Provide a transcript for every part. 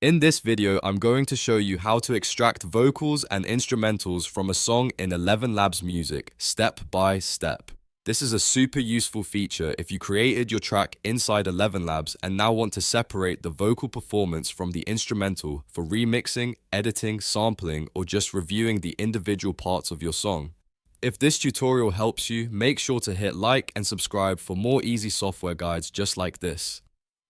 In this video, I'm going to show you how to extract vocals and instrumentals from a song in ElevenLabs Music, step by step. This is a super useful feature if you created your track inside ElevenLabs and now want to separate the vocal performance from the instrumental for remixing, editing, sampling, or just reviewing the individual parts of your song. If this tutorial helps you, make sure to hit like and subscribe for more easy software guides just like this.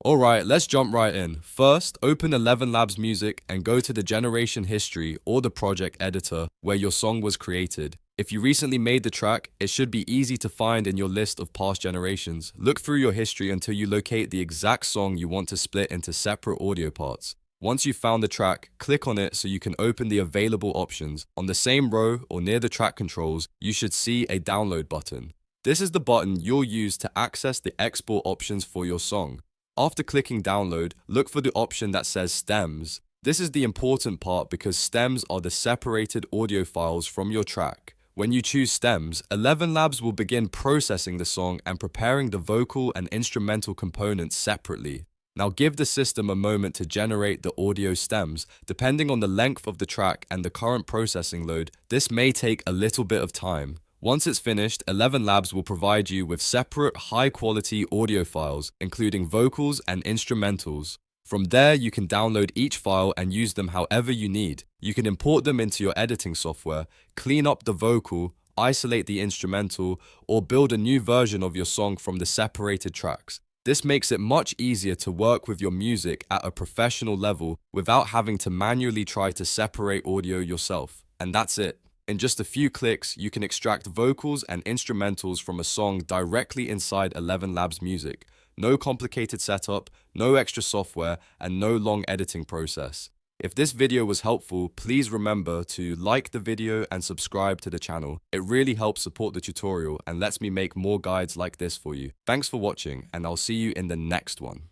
Alright, let's jump right in. First, open ElevenLabs Music and go to the generation history or the project editor where your song was created. If you recently made the track, it should be easy to find in your list of past generations. Look through your history until you locate the exact song you want to split into separate audio parts. Once you've found the track, click on it so you can open the available options. On the same row or near the track controls, you should see a download button. This is the button you'll use to access the export options for your song. After clicking download, look for the option that says stems. This is the important part because stems are the separated audio files from your track. When you choose stems, ElevenLabs will begin processing the song and preparing the vocal and instrumental components separately. Now give the system a moment to generate the audio stems. Depending on the length of the track and the current processing load, this may take a little bit of time. Once it's finished, ElevenLabs will provide you with separate, high-quality audio files, including vocals and instrumentals. From there, you can download each file and use them however you need. You can import them into your editing software, clean up the vocal, isolate the instrumental, or build a new version of your song from the separated tracks. This makes it much easier to work with your music at a professional level without having to manually try to separate audio yourself. And that's it. In just a few clicks, you can extract vocals and instrumentals from a song directly inside ElevenLabs Music. No complicated setup, no extra software, and no long editing process. If this video was helpful, please remember to like the video and subscribe to the channel. It really helps support the tutorial and lets me make more guides like this for you. Thanks for watching, and I'll see you in the next one.